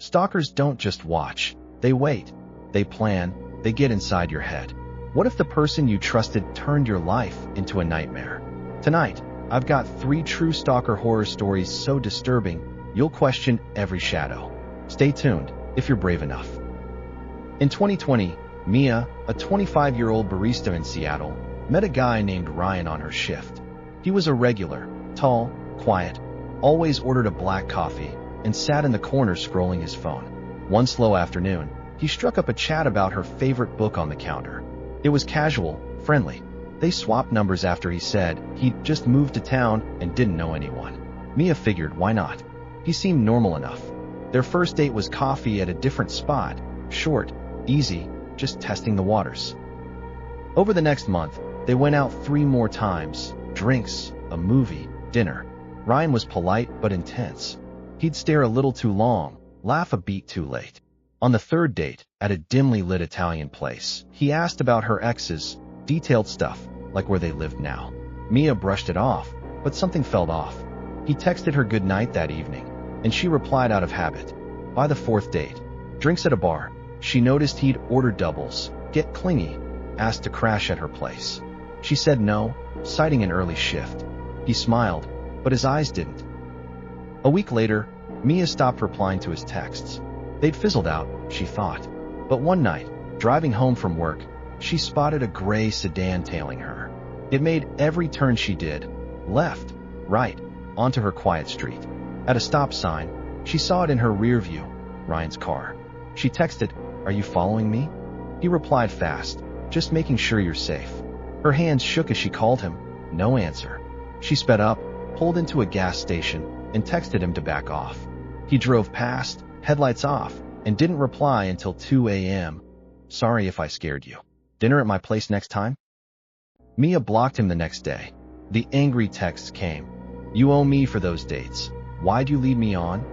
Stalkers don't just watch. They wait. They plan. They get inside your head. What if the person you trusted turned your life into a nightmare? Tonight, I've got 3 true stalker horror stories so disturbing, you'll question every shadow. Stay tuned, if you're brave enough. In 2020, Mia, a 25-year-old barista in Seattle, met a guy named Ryan on her shift. He was a regular, tall, quiet, always ordered a black coffee, and sat in the corner scrolling his phone. One slow afternoon, he struck up a chat about her favorite book on the counter. It was casual, friendly. They swapped numbers after he said he'd just moved to town and didn't know anyone. Mia figured, why not? He seemed normal enough. Their first date was coffee at a different spot, short, easy, just testing the waters. Over the next month, they went out 3 more times, drinks, a movie, dinner. Ryan was polite but intense. He'd stare a little too long, laugh a beat too late. On the 3rd date, at a dimly lit Italian place, he asked about her exes, detailed stuff, like where they lived now. Mia brushed it off, but something felt off. He texted her good night that evening, and she replied out of habit. By the 4th date, drinks at a bar, she noticed he'd ordered doubles, get clingy, asked to crash at her place. She said no, citing an early shift. He smiled, but his eyes didn't. A week later, Mia stopped replying to his texts. They'd fizzled out, she thought. But one night, driving home from work, she spotted a gray sedan tailing her. It made every turn she did, left, right, onto her quiet street. At a stop sign, she saw it in her rear view, Ryan's car. She texted, "Are you following me?" He replied fast, "Just making sure you're safe." Her hands shook as she called him. No answer. She sped up, pulled into a gas station, and texted him to back off. He drove past, headlights off, and didn't reply until 2 a.m. "Sorry if I scared you. Dinner at my place next time?" Mia blocked him the next day. The angry texts came. "You owe me for those dates. Why'd you lead me on?"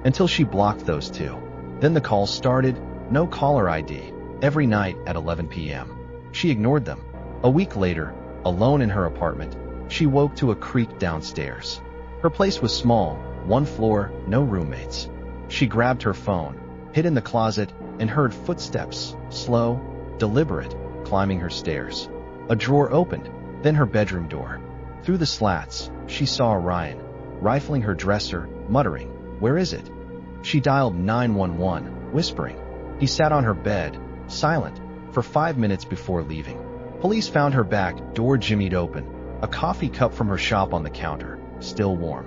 Until she blocked those 2. Then the calls started, no caller ID, every night at 11 p.m. She ignored them. A week later, alone in her apartment, she woke to a creak downstairs. Her place was small, 1 floor, no roommates. She grabbed her phone, hid in the closet, and heard footsteps, slow, deliberate, climbing her stairs. A drawer opened, then her bedroom door. Through the slats, she saw Ryan, rifling her dresser, muttering, "Where is it?" She dialed 911, whispering. He sat on her bed, silent, for 5 minutes before leaving. Police found her back door jimmied open, a coffee cup from her shop on the counter, still warm.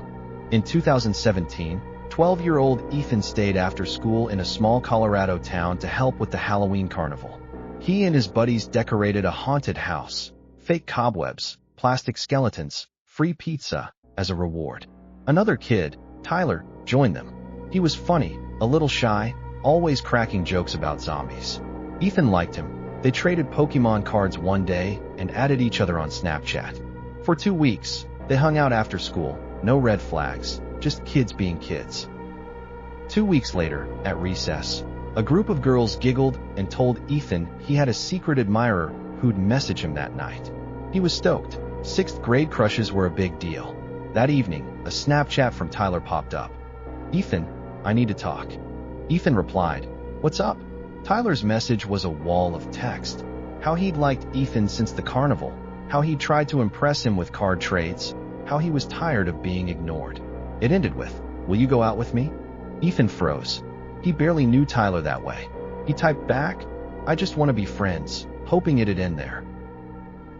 In 2017, 12-year-old Ethan stayed after school in a small Colorado town to help with the Halloween carnival. He and his buddies decorated a haunted house, fake cobwebs, plastic skeletons, free pizza, as a reward. Another kid, Tyler, joined them. He was funny, a little shy, always cracking jokes about zombies. Ethan liked him. They traded Pokemon cards one day and added each other on Snapchat. For 2 weeks, they hung out after school, no red flags, just kids being kids. 2 weeks later, at recess, a group of girls giggled and told Ethan he had a secret admirer who'd message him that night. He was stoked. 6th grade crushes were a big deal. That evening, a Snapchat from Tyler popped up. "Ethan, I need to talk." Ethan replied, "What's up?" Tyler's message was a wall of text. How he'd liked Ethan since the carnival, how he tried to impress him with card trades, how he was tired of being ignored. It ended with, "Will you go out with me?" Ethan froze. He barely knew Tyler that way. He typed back, "I just want to be friends," hoping it'd end there.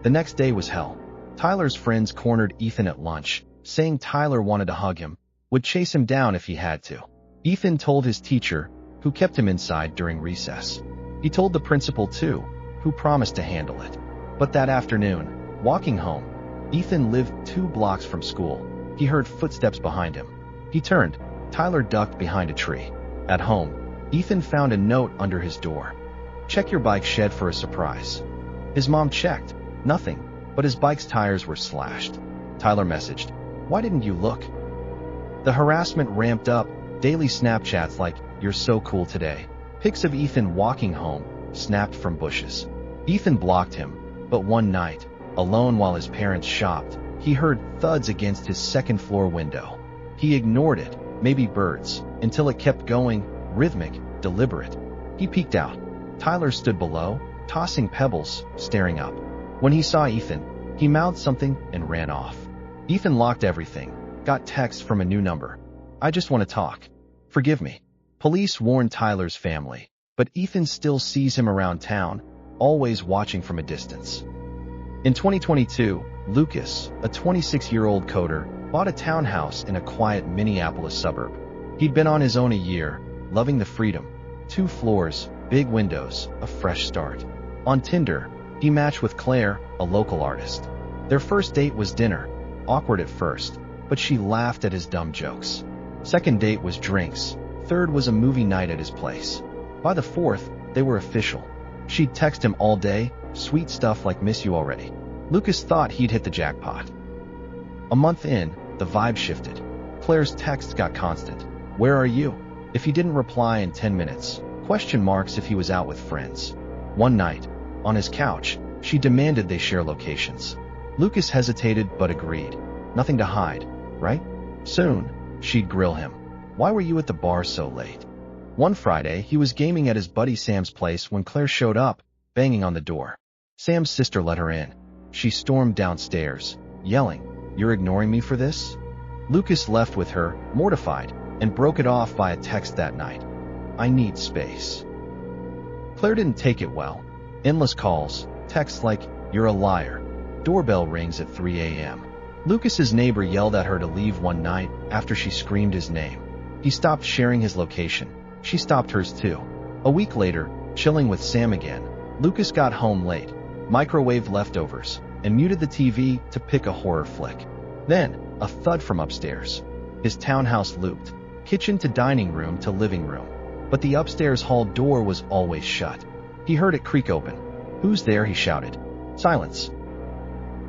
The next day was hell. Tyler's friends cornered Ethan at lunch, saying Tyler wanted to hug him, would chase him down if he had to. Ethan told his teacher, who kept him inside during recess. He told the principal too, who promised to handle it. But that afternoon, walking home, Ethan lived 2 blocks from school. He heard footsteps behind him. He turned. Tyler ducked behind a tree. At home, Ethan found a note under his door. "Check your bike shed for a surprise." His mom checked. Nothing, but his bike's tires were slashed. Tyler messaged, "Why didn't you look?" The harassment ramped up, daily Snapchats like, "You're so cool today." Pics of Ethan walking home, snapped from bushes. Ethan blocked him, but one night, alone while his parents shopped, he heard thuds against his 2nd-floor window. He ignored it, maybe birds, until it kept going, rhythmic, deliberate. He peeked out. Tyler stood below, tossing pebbles, staring up. When he saw Ethan, he mouthed something and ran off. Ethan locked everything, got text from a new number. "I just want to talk. Forgive me." Police warned Tyler's family, but Ethan still sees him around town, always watching from a distance. In 2022, Lucas, a 26-year-old coder, bought a townhouse in a quiet Minneapolis suburb. He'd been on his own a year, loving the freedom. 2 floors, big windows, a fresh start. On Tinder, he matched with Claire, a local artist. Their first date was dinner, awkward at first, but she laughed at his dumb jokes. Second date was drinks. Third was a movie night at his place. By the fourth, they were official. She'd text him all day, sweet stuff like "miss you already." Lucas thought he'd hit the jackpot. A month in, the vibe shifted. Claire's texts got constant. "Where are you?" If he didn't reply in 10 minutes, question marks if he was out with friends. One night, on his couch, she demanded they share locations. Lucas hesitated but agreed. Nothing to hide, right? Soon, she'd grill him. "Why were you at the bar so late?" One Friday, he was gaming at his buddy Sam's place when Claire showed up, banging on the door. Sam's sister let her in. She stormed downstairs, yelling, "You're ignoring me for this?" Lucas left with her, mortified, and broke it off via text that night. "I need space." Claire didn't take it well. Endless calls, texts like, "You're a liar." Doorbell rings at 3 a.m. Lucas's neighbor yelled at her to leave one night after she screamed his name. He stopped sharing his location. She stopped hers too. A week later, chilling with Sam again, Lucas got home late, microwaved leftovers, and muted the TV to pick a horror flick. Then, a thud from upstairs. His townhouse looped, kitchen to dining room to living room, but the upstairs hall door was always shut. He heard it creak open. "Who's there?" he shouted. Silence.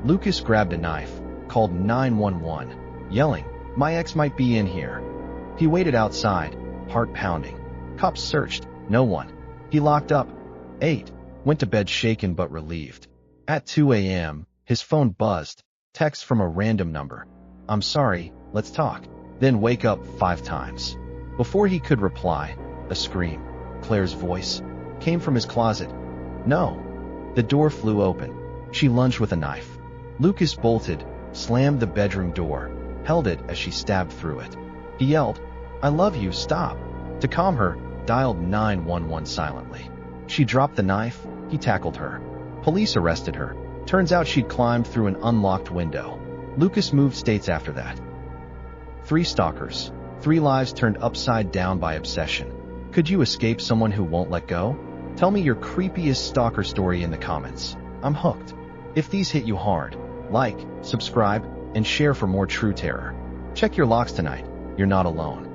Lucas grabbed a knife, called 911, yelling, "My ex might be in here." He waited outside, heart pounding. Cops searched, no one. He locked up, ate, went to bed shaken but relieved. At 2 a.m., his phone buzzed, text from a random number. "I'm sorry, let's talk." Then wake up 5 times. Before he could reply, a scream, Claire's voice, came from his closet. "No." The door flew open. She lunged with a knife. Lucas bolted, slammed the bedroom door, held it as she stabbed through it. He yelled, "I love you, stop." To calm her, dialed 911 silently. She dropped the knife, he tackled her. Police arrested her. Turns out she'd climbed through an unlocked window. Lucas moved states after that. 3 stalkers, 3 lives turned upside down by obsession. Could you escape someone who won't let go? Tell me your creepiest stalker story in the comments. I'm hooked. If these hit you hard, like, subscribe, and share for more true terror. Check your locks tonight. You're not alone.